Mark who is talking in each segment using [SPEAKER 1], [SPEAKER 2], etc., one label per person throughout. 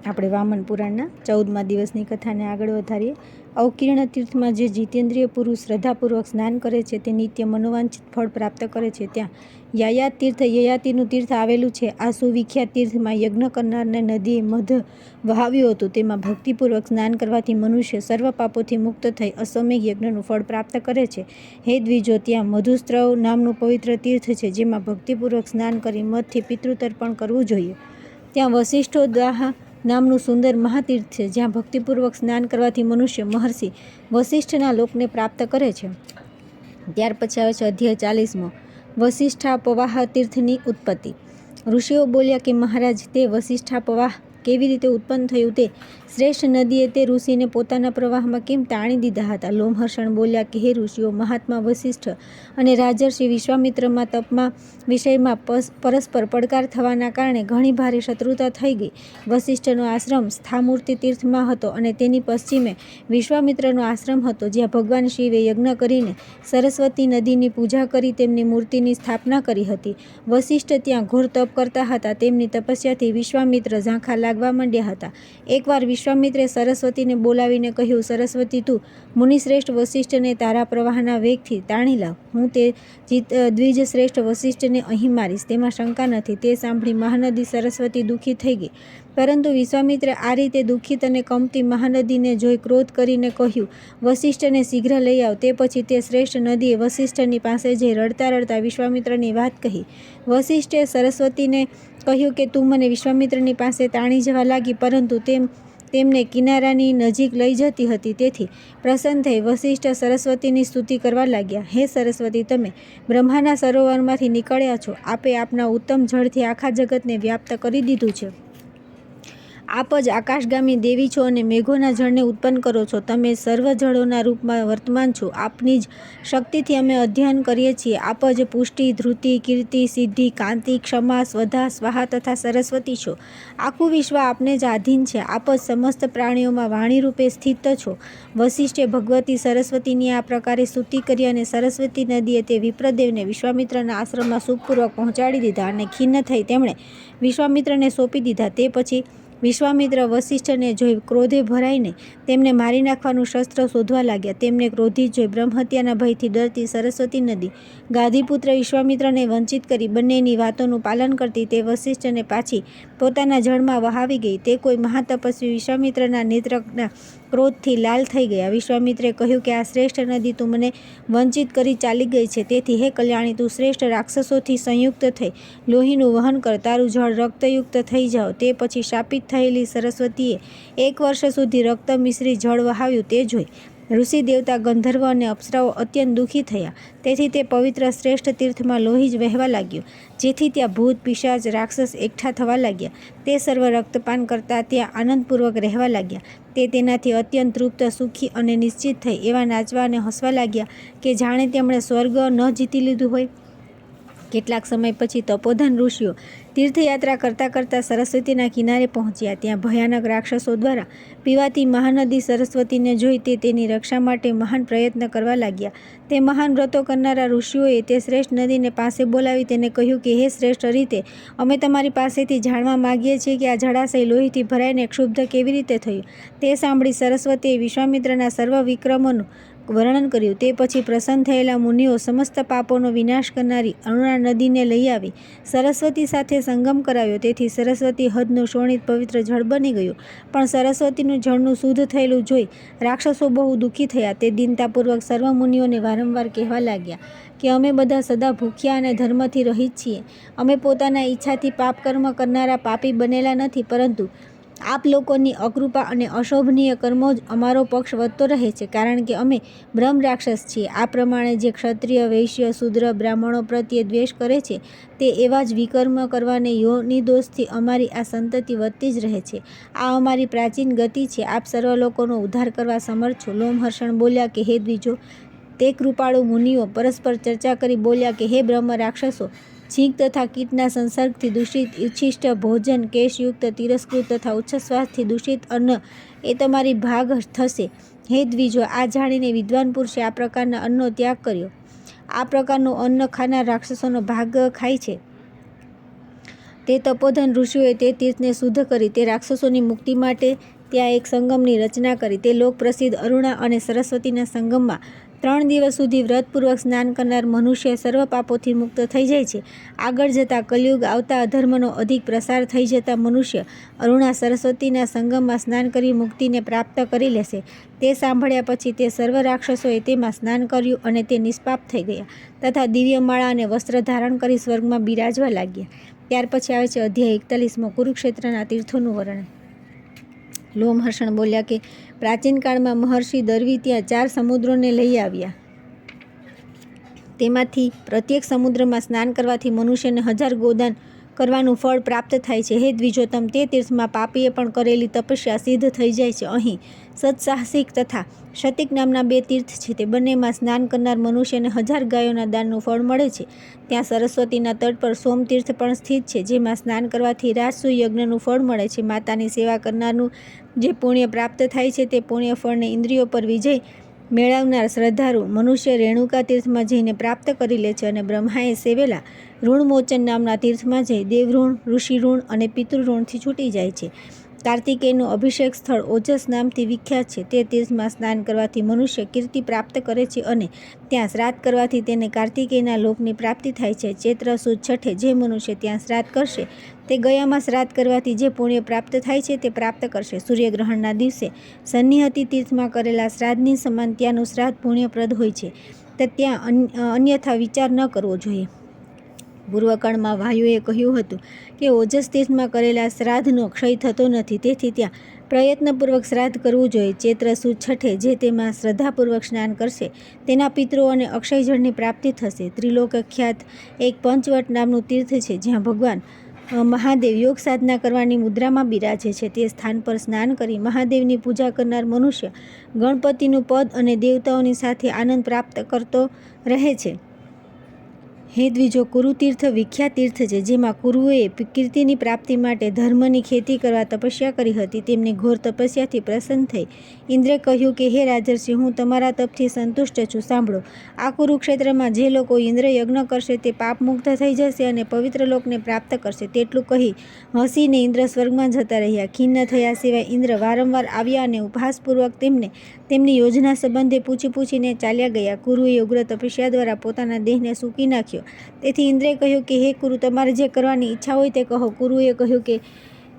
[SPEAKER 1] આપણે વામન પુરાણના 14મા દિવસની કથાને આગળ વધારીએ। અવકીર્ણ તીર્થમાં જે જીતેન્દ્રિય પુરુષ શ્રદ્ધાપૂર્વક સ્નાન કરે છે તે નિત્ય મનોવાંછિત ફળ પ્રાપ્ત કરે છે। ત્યાં યાયાત તીર્થ યયાતિનું તીર્થ આવેલું છે। આ સુવિખ્યાત તીર્થમાં યજ્ઞ કરનારને નદીએ મધ વહાવ્યું હતું। તેમાં ભક્તિપૂર્વક સ્નાન કરવાથી મનુષ્ય સર્વ પાપોથી મુક્ત થઈ અશ્વમેઘ યજ્ઞનું ફળ પ્રાપ્ત કરે છે। હે દ્વિજો, ત્યાં મધુસ્ત્રવ નામનું પવિત્ર તીર્થ છે, જેમાં ભક્તિપૂર્વક સ્નાન કરી મધથી પિતૃતર્પણ કરવું જોઈએ। ત્યાં વસિષ્ઠોદાહ નામનું સુંદર મહાતીર્થ છે, જ્યાં ભક્તિપૂર્વક સ્નાન કરવાથી મનુષ્ય મહર્ષિ વસિષ્ઠના લોકને પ્રાપ્ત કરે છે। ત્યાર પછી આવે છે અધ્યાય 40મો, વસિષ્ઠાપવાહ તીર્થની ઉત્પત્તિ। ઋષિઓ બોલ્યા કે મહારાજ, તે વસિષ્ઠાપવાહ કેવી રીતે ઉત્પન્ન થયું તે શ્રેષ્ઠ નદીએ તે ઋષિને પોતાના પ્રવાહમાં કેમ તાણી દીધા હતા? લોમહર્ષણ બોલ્યા કે હે ઋષિઓ, મહાત્મા વસિષ્ઠ અને રાજર્ષિ વિશ્વામિત્રમાં તપમાં વિષયમાં પરસ્પર પડકાર થવાના કારણે ઘણી ભારે શત્રુતા થઈ ગઈ। વસિષ્ઠનો આશ્રમ સ્થામૂર્તિ તીર્થમાં હતો અને તેની પશ્ચિમે વિશ્વામિત્રનો આશ્રમ હતો, જ્યાં ભગવાન શિવે યજ્ઞ કરીને સરસ્વતી નદીની પૂજા કરી તેમની મૂર્તિની સ્થાપના કરી હતી। વસિષ્ઠ ત્યાં ઘોર તપ કરતા હતા। તેમની તપસ્યાથી વિશ્વામિત્ર ઝાંખા લાગવા માંડ્યા હતા। એકવાર વિશ્વામિત્રે સરસ્વતીને બોલાવીને કહ્યું, સરસ્વતી, તું મુનિશ્રેષ્ઠ વસિષ્ઠને તારા પ્રવાહના વેગથી તાણી લાવ। હું તે દ્વિજ શ્રેષ્ઠ વસિષ્ઠને અહીં મારીશ, તેમાં શંકા નથી। તે સાંભળી મહાનદી સરસ્વતી દુઃખી થઈ ગઈ, પરંતુ વિશ્વામિત્રે આ રીતે દુઃખિત અને કમતી મહાનદીને જોઈ ક્રોધ કરીને કહ્યું, વસિષ્ઠને શીઘ્ર લઈ આવ। તે પછી તે શ્રેષ્ઠ નદીએ વસિષ્ઠની પાસે જઈ રડતા રડતા વિશ્વામિત્રની વાત કહી। વસિષ્ઠે સરસ્વતીને કહ્યું કે તું મને વિશ્વામિત્રની પાસે તાણી જવા લાગી, પરંતુ તેમને કિનારાની નજીક લઈ જતી હતી। તેથી પ્રસન્ન થઈ વસિષ્ઠ સરસ્વતીની સ્તુતિ કરવા લાગ્યા। હે સરસ્વતી, તમે બ્રહ્માના સરોવરમાંથી નીકળ્યા છો। આપે આપના ઉત્તમ જળથી આખા જગતને વ્યાપ્ત કરી દીધું છે। આપ જ આકાશગામી દેવી છો અને મેઘોના જળને ઉત્પન્ન કરો છો। તમે સર્વ જળોના રૂપમાં વર્તમાન છો। આપની જ શક્તિથી અમે અધ્યયન કરીએ છીએ। આપ જ પુષ્ટિ, ધૃતિ, કીર્તિ, સિદ્ધિ, કાંતિ, ક્ષમા, સ્વધા, સ્વાહા તથા સરસ્વતી છો। આખું વિશ્વ આપને જ આધીન છે। આપ જ સમસ્ત પ્રાણીઓમાં વાણી રૂપે સ્થિત છો। વસિષ્ઠે ભગવતી સરસ્વતીની આ પ્રકારે સ્તુતિ કરી અને સરસ્વતી નદીએ તે વિપ્રદેવને વિશ્વામિત્રના આશ્રમમાં સુખપૂર્વક પહોંચાડી દીધા અને ખિન્ન થઈ તેમણે વિશ્વામિત્રને સોંપી દીધા। તે પછી વિશ્વામિત્ર વસિષ્ઠને જોઈ ક્રોધે ભરાઈને તેમને મારી નાખવાનું શસ્ત્ર શોધવા લાગ્યા। તેમને ક્રોધિત જોઈ બ્રહ્મહત્યાના ભયથી ડરતી સરસ્વતી નદી ગાધિપુત્ર વિશ્વામિત્રને વંચિત કરી બંનેની વાતોનું પાલન કરતી તે વસિષ્ઠને પાછી પોતાના જળમાં વહાવી ગઈ। તે કોઈ મહાતપસ્વી વિશ્વામિત્રના નેત્રના ક્રોધથી લાલ થઈ ગયા। વિશ્વામિત્રે કહ્યું કે આ શ્રેષ્ઠ નદી તું મને વંચિત કરી ચાલી ગઈ છે, તેથી હે કલ્યાણી, તું શ્રેષ્ઠ રાક્ષસોથી સંયુક્ત થઈ લોહીનું વહન કર, તારું જળ રક્તયુક્ત થઈ જાઓ। તે પછી શાપિત થયેલી સરસ્વતીએ 1 વર્ષ સુધી રક્ત મિશ્રી જળ વહાવ્યું। તે જોઈ ઋષિ, દેવતા, ગંધર્વ અને અપ્સરાઓ અત્યંત દુઃખી થયા। તેથી તે પવિત્ર શ્રેષ્ઠ તીર્થમાં લોહી જ વહેવા લાગ્યું, જેથી ત્યાં ભૂત, પિશાચ, રાક્ષસ એકઠા થવા લાગ્યા। તે સર્વ રક્તપાન કરતા ત્યાં આનંદપૂર્વક રહેવા લાગ્યા। તે તેનાથી અત્યંત તૃપ્ત, સુખી અને નિશ્ચિત થઈ એવા નાચવા અને હસવા લાગ્યા કે જાણે તેમણે સ્વર્ગ ન જીતી લીધું હોય। કેટલાક સમય પછી તપોધન ઋષિઓ તીર્થયાત્રા કરતાં કરતાં સરસ્વતીના કિનારે પહોંચ્યા। ત્યાં ભયાનક રાક્ષસો દ્વારા પીવાતી મહાનદી સરસ્વતીને જોઈ તે તેની રક્ષા માટે મહાન પ્રયત્ન કરવા લાગ્યા। તે મહાન વ્રતો કરનારા ઋષિઓએ તે શ્રેષ્ઠ નદીને પાસે બોલાવી તેને કહ્યું કે હે શ્રેષ્ઠ રીતે, અમે તમારી પાસેથી જાણવા માગીએ છીએ કે આ જળાશય લોહીથી ભરાઈને ક્ષુબ્ધ કેવી રીતે થયું? તે સાંભળી સરસ્વતીએ વિશ્વામિત્રના સર્વ વિક્રમોનું વર્ણન કર્યું। તે પછી પ્રસન્ન થયેલા મુનિઓ સમસ્ત પાપોનો વિનાશ કરનારી અરુણા નદીને લઈ આવી સરસ્વતી સાથે સંગમ કરાવ્યો। તેથી સરસ્વતી હદનું શોણિત પવિત્ર જળ બની ગયું। પણ સરસ્વતીનું જળનું શુદ્ધ થયેલું જોઈ રાક્ષસો બહુ દુઃખી થયા। તે દીનતાપૂર્વક સર્વ મુનિઓને વારંવાર કહેવા લાગ્યા કે અમે બધા સદા ભૂખ્યા અને ધર્મથી રહિત છીએ। અમે પોતાના ઈચ્છાથી પાપ કર્મ કરનારા પાપી બનેલા નથી, પરંતુ આપ લોકોની અકૃપા અને અશોભનીય કર્મો જ અમારો પક્ષ વધતો રહે છે, કારણ કે અમે બ્રહ્મ રાક્ષસ છીએ। આ પ્રમાણે જે ક્ષત્રિય, વૈશ્ય, શૂદ્ર, બ્રાહ્મણો પ્રત્યે દ્વેષ કરે છે, તે એવા જ વિકર્મ કરવાને યોનિદોષથી અમારી આ સંતતિ વધતી જ રહે છે। આ અમારી પ્રાચીન ગતિ છે। આપ સર્વ લોકોનો ઉદ્ધાર કરવા સમર્થ છો। લોમહર્ષણ બોલ્યા કે હે દ્વિજો, તે કૃપાળુ મુનિઓ પરસ્પર ચર્ચા કરી બોલ્યા કે હે બ્રહ્મ રાક્ષસો, છીંક તથા કીટના સંસર્ગથી દૂષિત ઉચ્છિષ્ટ ભોજન, કેશયુક્ત, તિરસ્કૃત તથા ઉચ્છ્વાસથી દૂષિત અન્ન એ તમારી ભાગ થશે। હે દ્વિજો, આ જાણીને વિદ્વાન પુરુષે આ પ્રકારના અન્નનો ત્યાગ કર્યો। આ પ્રકારનું અન્ન ખાનાર રાક્ષસોનો ભાગ ખાય છે। તે તપોધન ઋષિઓએ તે તીર્થને શુદ્ધ કરી તે રાક્ષસોની મુક્તિ માટે ત્યાં એક સંગમની રચના કરી. તે લોક પ્રસિદ્ધ અરુણા અને સરસ્વતીના સંગમમાં 3 દિવસ સુધી વ્રતપૂર્વક સ્નાન કરનાર મનુષ્ય સર્વ પાપોથી મુક્ત થઈ જાય છે. આગળ જતાં કલયુગ આવતા અધર્મનો અધિક પ્રસાર થઈ જતાં મનુષ્ય અરુણા સરસ્વતીના સંગમમાં સ્નાન કરી મુક્તિને પ્રાપ્ત કરી લેશે. તે સાંભળ્યા પછી તે સર્વ રાક્ષસોએ તેમાં સ્નાન કર્યું અને તે નિષ્પાપ થઈ ગયા તથા દિવ્ય માળા અને વસ્ત્ર ધારણ કરી સ્વર્ગમાં બિરાજવા લાગ્યા. ત્યાર પછી આવે છે અધ્યાય 41 કુરુક્ષેત્રના તીર્થોનું વર્ણન. લોમહર્ષણ બોલ્યા કે પ્રાચીન કાળમાં મહર્ષિ દર્વી ત્યાં 4 સમુદ્રોને લઈ આવ્યા. તેમાંથી પ્રત્યેક સમુદ્રમાં સ્નાન કરવાથી મનુષ્યને 1000 ગોદાન કરવાનું ફળ પ્રાપ્ત થાય છે. હે દ્વિજોત્તમ, તે તીર્થમાં પાપીએ પણ કરેલી તપસ્યા સિદ્ધ થઈ જાય છે. અહીં સત્સાહસિક તથા શતિક નામના 2 તીર્થ છે. તે બંનેમાં સ્નાન કરનાર મનુષ્યને 1000 ગાયોના દાનનું ફળ મળે છે. ત્યાં સરસ્વતીના તટ પર સોમતીર્થ પણ સ્થિત છે, જેમાં સ્નાન કરવાથી રાજસૂય યજ્ઞનું ફળ મળે છે. માતાની સેવા કરનારનું જે પુણ્ય પ્રાપ્ત થાય છે તે પુણ્ય ફળને ઇન્દ્રિયો પર વિજય મેળવનાર શ્રદ્ધાળુ મનુષ્ય રેણુકા તીર્થમાં જઈને પ્રાપ્ત કરી લે છે અને બ્રહ્માએ સેવેલા ઋણમોચન નામના તીર્થમાં જઈ દેવઋણ, ઋષિઋણ અને પિતૃઋણથી છૂટી જાય છે. કાર્તિકેયનું અભિષેક સ્થળ ઓજસ નામથી વિખ્યાત છે. તે તીર્થમાં સ્નાન કરવાથી મનુષ્ય કીર્તિ પ્રાપ્ત કરે છે અને ત્યાં શ્રાદ્ધ કરવાથી તેને કાર્તિકેયના લોકની પ્રાપ્તિ થાય છે. ચૈત્ર સુદ છઠે જે મનુષ્ય ત્યાં શ્રાદ્ધ કરશે તે ગયામાં શ્રાદ્ધ કરવાથી જે પુણ્ય પ્રાપ્ત થાય છે તે પ્રાપ્ત કરશે. સૂર્યગ્રહણના દિવસે સન્નિહતિ તીર્થમાં કરેલા શ્રાદ્ધની સમાન ત્યાંનું શ્રાદ્ધ પુણ્યપ્રદ હોય છે, તો ત્યાં અન્યથા વિચાર ન કરવો જોઈએ. પૂર્વકાળમાં વાયુએ કહ્યું હતું કે ઓજસ તીર્થમાં કરેલા શ્રાદ્ધનો ક્ષય થતો નથી, તેથી ત્યાં પ્રયત્નપૂર્વક શ્રાદ્ધ કરવું જોઈએ. ચૈત્ર સુદ છઠે જે તેમાં શ્રદ્ધાપૂર્વક સ્નાન કરશે તેના પિતૃઓને અક્ષય જળની પ્રાપ્તિ થશે. ત્રિલોકખ્યાત એક પંચવટ નામનું તીર્થ છે, જ્યાં ભગવાન મહાદેવ યોગ સાધના કરવાની મુદ્રામાં બિરાજે છે. તે સ્થાન પર સ્નાન કરી મહાદેવની પૂજા કરનાર મનુષ્ય ગણપતિનું પદ અને દેવતાઓની સાથે આનંદ પ્રાપ્ત કરતો રહે છે. હે દ્વિજો, કુરુતીર્થ વિખ્યાત તીર્થ છે, જેમાં કુરુઓએ કીર્તિની પ્રાપ્તિ માટે ધર્મની ખેતી કરવા તપસ્યા કરી હતી. તેમની ઘોર તપસ્યાથી પ્રસન્ન થઈ ઇન્દ્રે કહ્યું કે હે રાજર્ષિ, હું તમારા તપથી સંતુષ્ટ છું. સાંભળો, આ કુરુક્ષેત્રમાં જે લોકો ઇન્દ્ર યજ્ઞ કરશે તે પાપમુક્ત થઈ જશે અને પવિત્ર લોકને પ્રાપ્ત કરશે. તેટલું કહી હસીને ઇન્દ્ર સ્વર્ગમાં જતા રહ્યા. ખિન્ન થયા સિવાય ઇન્દ્ર વારંવાર આવ્યા અને ઉપહાસપૂર્વક તેમને તેમની યોજના સંબંધે પૂછીને ચાલ્યા ગયા. કુરુએ ઉગ્ર તપસ્યા દ્વારા પોતાના દેહને સૂકી નાખ્યો. તેથી ઇન્દ્રે કહ્યું કે હે કુરુ, તમારે જે કરવાની ઈચ્છા હોય તે કહો. કુરુએ કહ્યું કે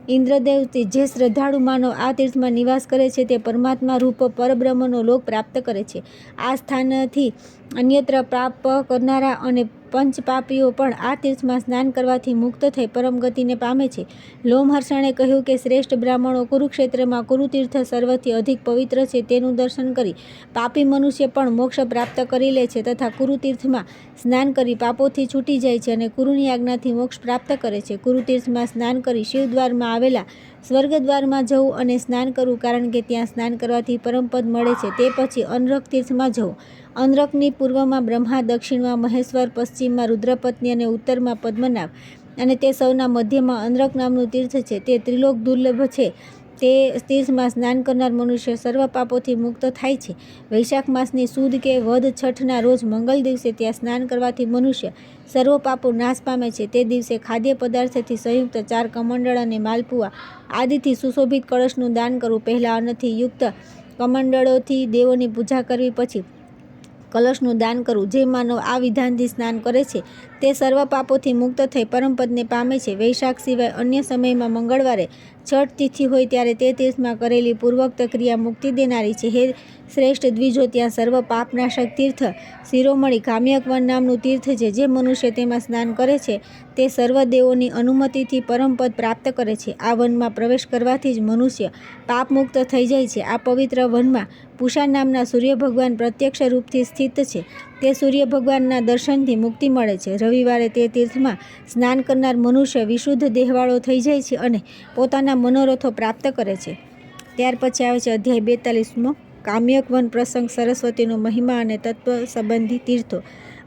[SPEAKER 1] ઇન્દ્રદેવ, જે શ્રદ્ધાળુ માનવ આ તીર્થમાં નિવાસ કરે છે તે પરમાત્મા રૂપ પરબ્રહ્મનો લોક પ્રાપ્ત કરે છે. આ સ્થાનથી અન્યત્ર પાપ કરનારા અને પંચપાપીઓ પણ આ તીર્થમાં સ્નાન કરવાથી મુક્ત થઈ પરમ ગતિને પામે છે. લોમહર્ષણે કહ્યું કે શ્રેષ્ઠ બ્રાહ્મણો કુરુક્ષેત્રમાં કુરુતીર્થ સર્વથી અધિક પવિત્ર છે તેનું દર્શન કરી પાપી મનુષ્ય પણ મોક્ષ પ્રાપ્ત કરી લે છે તથા કુરુતીર્થમાં સ્નાન કરી પાપોથી છૂટી જાય છે અને કુરુની આજ્ઞાથી મોક્ષ પ્રાપ્ત કરે છે. કુરુતીર્થમાં સ્નાન કરી શિવદ્વારમાં આવેલા સ્વર્ગદ્વારમાં જવું અને સ્નાન કરવું, કારણ કે ત્યાં સ્નાન કરવાથી પરમપદ મળે છે. તે પછી અનરક તીર્થમાં જવું. અનરકની પૂર્વમાં બ્રહ્મા, દક્ષિણમાં મહેશ્વર, પશ્ચિમમાં રુદ્રપત્ની અને ઉત્તરમાં પદ્મનાભ અને તે સૌના મધ્યમાં અનરક નામનું તીર્થ છે. તે ત્રિલોક દુર્લભ છે. તે તીર્થમાં સ્નાન કરનાર મનુષ્ય સર્વ પાપોથી મુક્ત થાય છે. વૈશાખ માસની સુદ કે વદ છઠના રોજ મંગલ દિવસે ત્યાં સ્નાન કરવાથી મનુષ્ય સર્વ પાપો નાશ પામે છે. તે દિવસે ખાદ્ય પદાર્થથી સંયુક્ત 4 કમંડળ અને માલપુઆ આદિથી સુશોભિત કળશનું દાન કરવું. પહેલાં અન્નથી યુક્ત કમંડળોથી દેવોની પૂજા કરવી, પછી કલશનું દાન કરવું. જે માનવ આ વિધાનથી સ્નાન કરે છે તે સર્વ પાપોથી મુક્ત થઈ પરમપદને પામે છે. વૈશાખ સિવાય અન્ય સમયમાં મંગળવારે છઠ તિથિ હોય ત્યારે તે તીર્થમાં કરેલી પૂર્વોક્ત ક્રિયા મુક્તિ દેનારી છે. હે શ્રેષ્ઠ દ્વિજો, ત્યાં સર્વ પાપનાશક તીર્થ શિરોમણી કામ્યકવન નામનું તીર્થ છે. જે મનુષ્ય તેમાં સ્નાન કરે છે તે સર્વ દેવોની અનુમતિથી પરમપદ પ્રાપ્ત કરે છે. આ વનમાં પ્રવેશ કરવાથી જ મનુષ્ય પાપમુક્ત થઈ જાય છે. આ પવિત્ર વનમાં પૂષા નામના સૂર્ય ભગવાન પ્રત્યક્ષ રૂપથી સ્થિત છે. તે સૂર્ય ભગવાનના દર્શનથી મુક્તિ મળે છે. રવિવારે તે તીર્થમાં સ્નાન કરનાર મનુષ્ય વિશુદ્ધ દેહવાળો થઈ જાય છે અને પોતાના મનોરથો પ્રાપ્ત કરે છે. ત્યાર પછી આવે છે અધ્યાય 42 કામ્યકવન પ્રસંગ, સરસ્વતીનો મહિમા અને તત્વ સંબંધી તીર્થો.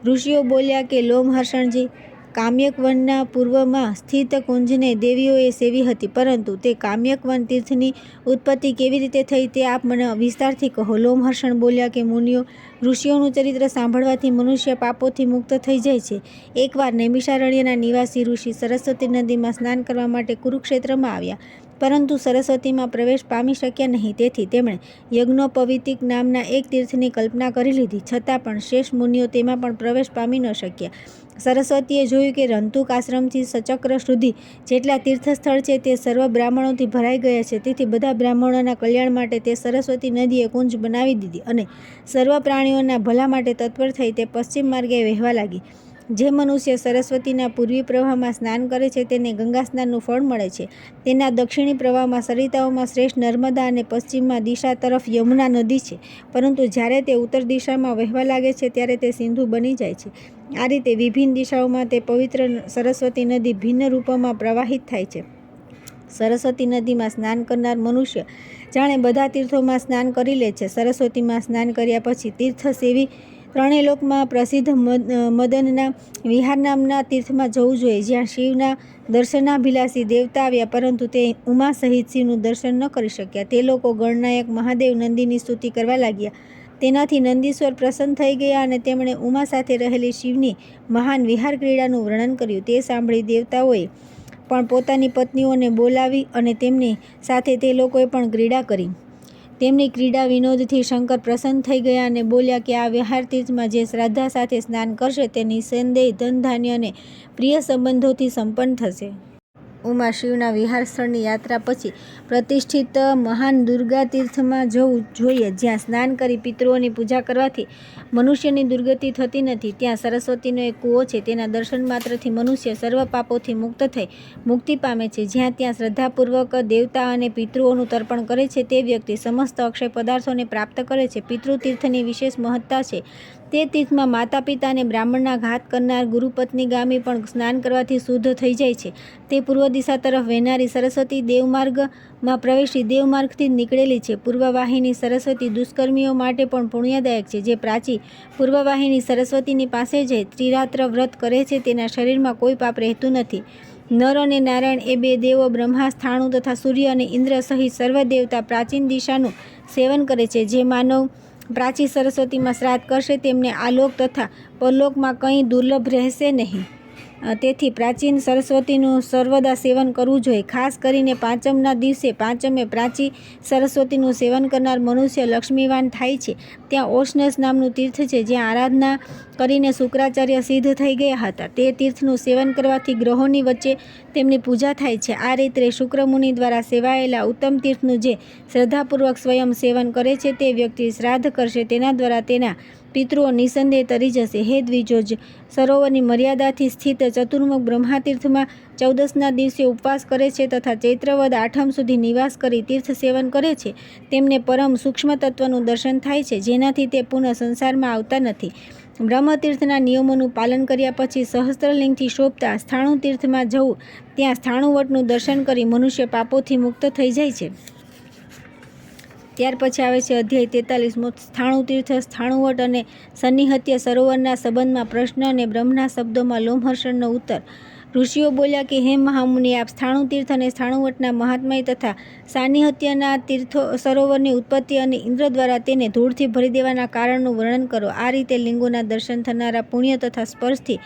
[SPEAKER 1] ઋષિઓ બોલ્યા કે લોમહર્ષણજી, કામ્યકવનના પૂર્વમાં સ્થિત કુંજને દેવીઓએ સેવી હતી, પરંતુ તે કામ્યકવન તીર્થની ઉત્પત્તિ કેવી રીતે થઈ તે આપ મને વિસ્તારથી કહો. લોમહર્ષણ બોલ્યા કે મુનિઓ, ઋષિઓનું ચરિત્ર સાંભળવાથી મનુષ્ય પાપોથી મુક્ત થઈ જાય છે. એકવાર નૈમિષારણ્યના નિવાસી ઋષિ સરસ્વતી નદીમાં સ્નાન કરવા માટે કુરુક્ષેત્રમાં આવ્યા, પરંતુ સરસ્વતીમાં પ્રવેશ પામી શક્યા નહીં. તેથી તેમણે યજ્ઞોપવીતિક નામના એક તીર્થની કલ્પના કરી લીધી. છતાં પણ શેષ મુનિઓ તેમાં પણ પ્રવેશ પામી ન શક્યા. સરસ્વતીએ જોયું કે રંતુક આશ્રમથી સચક્ર સુધી જેટલા તીર્થસ્થળ છે તે સર્વ બ્રાહ્મણોથી ભરાઈ ગયા છે. તેથી બધા બ્રાહ્મણોના કલ્યાણ માટે તે સરસ્વતી નદીએ કુંજ બનાવી દીધી અને સર્વ પ્રાણીઓના ભલા માટે તત્પર થઈ તે પશ્ચિમ માર્ગે વહેવા લાગી. જે મનુષ્ય સરસ્વતીના પૂર્વી પ્રવાહમાં સ્નાન કરે છે તેને ગંગા સ્નાનનું ફળ મળે છે. તેના દક્ષિણી પ્રવાહમાં સરિતાઓમાં શ્રેષ્ઠ નર્મદા અને પશ્ચિમમાં દિશા તરફ યમુના નદી છે. પરંતુ જ્યારે તે ઉત્તર દિશામાં વહેવા લાગે છે ત્યારે તે સિંધુ બની જાય છે. આ રીતે વિભિન્ન દિશાઓમાં તે પવિત્ર સરસ્વતી નદી ભિન્ન રૂપોમાં પ્રવાહિત થાય છે. સરસ્વતી નદીમાં સ્નાન કરનાર મનુષ્ય જાણે બધા તીર્થોમાં સ્નાન કરી લે છે. સરસ્વતીમાં સ્નાન કર્યા પછી તીર્થ સેવી ત્રણેય લોકમાં પ્રસિદ્ધ મદનના વિહાર નામના તીર્થમાં જવું જોઈએ, જ્યાં શિવના દર્શનાભિલાષી દેવતા આવ્યા, પરંતુ તે ઉમા સહિત શિવનું દર્શન ન કરી શક્યા. તે લોકો ગણનાયક મહાદેવ નંદીની સ્તુતિ કરવા લાગ્યા. તેનાથી નંદીશ્વર પ્રસન્ન થઈ ગયા અને તેમણે ઉમા સાથે રહેલી શિવની મહાન વિહાર ક્રીડાનું વર્ણન કર્યું. તે સાંભળી દેવતાઓએ પણ પોતાની પત્નીઓને બોલાવી અને તેમની સાથે તે લોકોએ પણ ક્રીડા કરી. તેમની ક્રીડા વિનોદથી શંકર પ્રસન્ન થઈ ગયા અને બોલ્યા કે આ વિહાર તીર્થમાં જે શ્રદ્ધા સાથે સ્નાન કરશે તે નિસંદેહ ધન ધાન્ય અને પ્રિય સંબંધોથી સંપન્ન થશે. ઉમા શિવના વિહાર સ્થળની યાત્રા પછી પ્રતિષ્ઠિત મહાન દુર્ગા તીર્થમાં જવું જોઈએ, જ્યાં સ્નાન કરી પિતૃઓની પૂજા કરવાથી મનુષ્યની દુર્ગતિ થતી નથી. ત્યાં સરસ્વતીનો એક કૂવો છે. તેના દર્શન માત્રથી મનુષ્ય સર્વ પાપોથી મુક્ત થઈ મુક્તિ પામે છે. ત્યાં શ્રદ્ધાપૂર્વક દેવતા અને પિતૃઓનું તર્પણ કરે છે તે વ્યક્તિ સમસ્ત અક્ષય પદાર્થોને પ્રાપ્ત કરે છે. પિતૃ તીર્થની વિશેષ મહત્તા છે. તે તીર્થમાં માતા પિતા અને બ્રાહ્મણના ઘાત કરનાર ગુરુપત્નીગામી પણ સ્નાન કરવાથી શુદ્ધ થઈ જાય છે. તે પૂર્વ દિશા તરફ વહેનારી સરસ્વતી દેવમાર્ગમાં પ્રવેશી દેવમાર્ગથી જ નીકળેલી છે. પૂર્વવાહિની સરસ્વતી દુષ્કર્મીઓ માટે પણ પુણ્યદાયક છે. જે પ્રાચી પૂર્વવાહિની સરસ્વતીની પાસે જઈ ત્રિરાત્ર વ્રત કરે છે તેના શરીરમાં કોઈ પાપ રહેતું નથી. નર અને નારાયણ એ બે દેવો બ્રહ્મા, સ્થાણુ તથા સૂર્ય અને ઇન્દ્ર સહિત સર્વ દેવતા પ્રાચીન દિશાનું સેવન કરે છે. જે માનવ પ્રાચી સરસ્વતીમાં શ્રાદ્ધ કરશે તેમને આલોક તથા પરલોકમાં કંઈ દુર્લભ રહેશે નહીં. તેથી પ્રાચીન સરસ્વતીનું સર્વદા સેવન કરવું જોઈએ. ખાસ કરીને પાંચમના દિવસે પાંચમે પ્રાચી સરસ્વતીનું સેવન કરનાર મનુષ્ય લક્ષ્મીવાન થાય છે. ત્યાં ઓશનસ નામનું તીર્થ છે, જ્યાં આરાધના કરીને શુક્રાચાર્ય સિદ્ધ થઈ ગયા હતા. તે તીર્થનું સેવન કરવાથી ગ્રહોની વચ્ચે તેમની પૂજા થાય છે. આ રીતે શુક્રમુનિ દ્વારા સેવાયેલા ઉત્તમ તીર્થનું જે શ્રદ્ધાપૂર્વક સ્વયં સેવન કરે છે તે વ્યક્તિ શ્રાદ્ધ કરશે તેના દ્વારા તેના પિતૃઓ નિસંદેહ તરી જશે. હે દ્વિજોજ, સરોવરની મર્યાદાથી સ્થિત ચતુર્મુખ બ્રહ્માતીર્થમાં 14ના દિવસે ઉપવાસ કરે છે તથા ચૈત્રવદ આઠમ સુધી નિવાસ કરી તીર્થ સેવન કરે છે તેમને પરમ સૂક્ષ્મ તત્વનું દર્શન થાય છે, જેનાથી તે પુનઃ સંસારમાં આવતા નથી. બ્રહ્મતીર્થના નિયમોનું પાલન કર્યા પછી સહસ્ત્રલિંગથી શોભતા સ્થાણુ તીર્થમાં જવું. ત્યાં સ્થાણુવટનું દર્શન કરી મનુષ્ય પાપોથી મુક્ત થઈ જાય છે. ત્યાર પછી આવે છે અધ્યાય 43મો સ્થાણુ તીર્થ, સ્થાણુવટ અને સન્નિહત્ય સરોવરના સંબંધમાં પ્રશ્ન અને બ્રહ્મના શબ્દોમાં લોમહર્ષણનો ઉત્તર. ઋષિઓ બોલ્યા કે હે મહામુનિ, આપ સ્થાણુ તીર્થ અને સ્થાણુવટના મહાત્મય તથા સાન્નિહત્યના તીર્થો સરોવરની ઉત્પત્તિ અને ઇન્દ્ર દ્વારા તેને ધૂળથી ભરી દેવાના કારણનું વર્ણન કરો. આ રીતે લિંગોના દર્શન થનારા પુણ્ય તથા સ્પર્શથી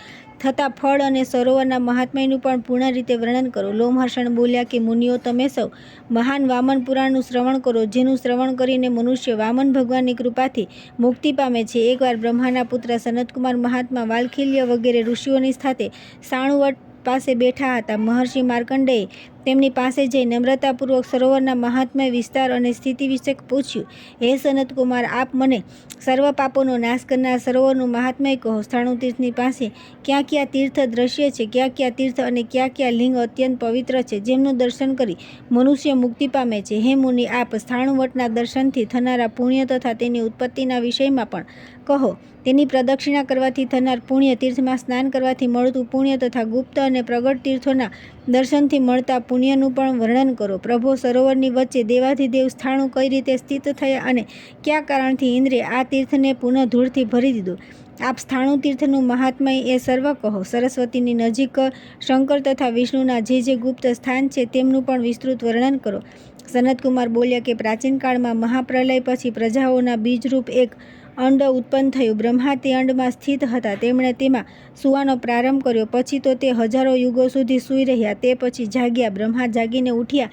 [SPEAKER 1] થતા ફળ અને સરોવરના મહાત્મયનું પણ પૂર્ણ રીતે વર્ણન કરો. લોમહર્ષણ બોલ્યા કે મુનિઓ, તમે સૌ મહાન વામન પુરાણનું શ્રવણ કરો, જેનું શ્રવણ કરીને મનુષ્ય વામન ભગવાનની કૃપાથી મુક્તિ પામે છે. એકવાર બ્રહ્માના પુત્ર સનતકુમાર મહાત્મા વાલ્ખિલ્ય વગેરે ઋષિઓની સાથે સ્થાણુવટ પાસે બેઠા હતા. મહર્ષિ માર્કંડેય તેમની પાસે જઈ નમ્રતાપૂર્વક સરોવરના મહાત્મય, વિસ્તાર અને સ્થિતિ વિશે પૂછ્યું. હે સનતકુમાર, આપ મને સર્વ પાપોનો નાશ કરનાર સરોવરનું મહાત્મય કહો. સ્થાણુ તીર્થની પાસે ક્યાં ક્યાં તીર્થ દ્રશ્ય છે, ક્યાં ક્યાં તીર્થ અને ક્યાં ક્યાં લિંગ અત્યંત પવિત્ર છે, જેમનું દર્શન કરી મનુષ્ય મુક્તિ પામે છે. હે મુનિ, આપ સ્થાણુવટના દર્શનથી થનારા પુણ્ય તથા તેની ઉત્પત્તિના વિષયમાં પણ કહો. તેની પ્રદક્ષિણા કરવાથી થનાર પુણ્ય, તીર્થમાં સ્નાન કરવાથી મળતું પુણ્ય તથા ગુપ્ત અને પ્રગટ તીર્થોના દર્શનથી મળતા પુણ્યનું પણ વર્ણન કરો. પ્રભો, સરોવરની વચ્ચે દેવાધિદેવ સ્થાણુ કઈ રીતે સ્થિત થયા અને કયા કારણથી ઇન્દ્રે આ તીર્થને પુનઃ ધૂળથી ભરી દીધું. આપ સ્થાણુ તીર્થનું મહાત્મય એ સર્વ કહો. સરસ્વતીની નજીક શંકર તથા વિષ્ણુના જે ગુપ્ત સ્થાન છે તેમનું પણ વિસ્તૃત વર્ણન કરો. સનતકુમાર બોલ્યા કે પ્રાચીન કાળમાં મહાપ્રલય પછી પ્રજાઓના બીજરૂપ એક અંડ ઉત્પન્ન થયું. બ્રહ્મા તે અંડમાં સ્થિત હતા. તેમણે તેમાં સૂવાનો પ્રારંભ કર્યો. પછી તો તે હજારો યુગો સુધી સૂઈ રહ્યા. તે પછી જાગ્યા. બ્રહ્મા જાગીને ઉઠ્યા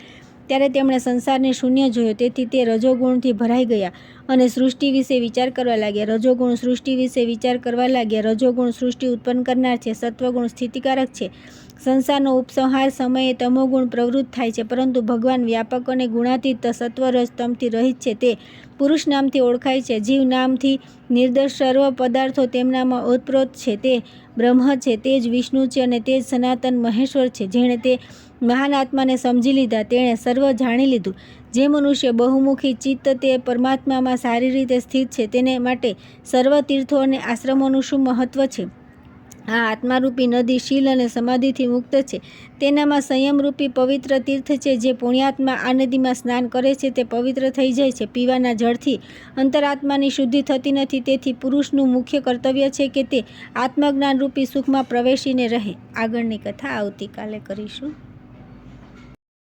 [SPEAKER 1] ત્યારે તેમણે સંસારને શૂન્ય જોયો. તેથી તે રજોગુણથી ભરાઈ ગયા અને સૃષ્ટિ વિશે વિચાર કરવા લાગ્યા. રજોગુણ સૃષ્ટિ વિશે વિચાર કરવા લાગ્યા. રજોગુણ સૃષ્ટિ ઉત્પન્ન કરનાર છે. સત્વગુણ સ્થિતિકારક છે. સંસારનો ઉપસંહાર સમયે તમોગુણ પ્રવૃત્ત થાય છે. પરંતુ ભગવાન વ્યાપક અને ગુણાતીત સત્વરજ તમથી રહિત છે. તે પુરુષ નામથી ઓળખાય છે. જીવ નામથી નિર્દોષ સર્વ પદાર્થો તેમનામાં ઓતપ્રોત છે. તે બ્રહ્મ છે. તે જ વિષ્ણુ છે અને તે જ સનાતન મહેશ્વર છે. જેણે તે મહાન આત્માને સમજી લીધા તેણે સર્વ જાણી લીધું. જે મનુષ્ય બહુમુખી ચિત્ત તે પરમાત્મામાં સારી રીતે સ્થિત છે તેને માટે સર્વ તીર્થો અને આશ્રમોનું શું મહત્વ છે? આ આત્મારૂપી નદી શીલ અને સમાધિથી મુક્ત છે. તેનામાં સંયમરૂપી પવિત્ર તીર્થ છે. જે પુણ્યાત્મા આ નદીમાં સ્નાન કરે છે તે પવિત્ર થઈ જાય છે. પીવાના જળથી અંતરાત્માની શુદ્ધિ થતી નથી. તેથી પુરુષનું મુખ્ય કર્તવ્ય છે કે તે આત્મજ્ઞાનરૂપી સુખમાં પ્રવેશીને રહે. આગળની કથા આવતીકાલે કરીશું.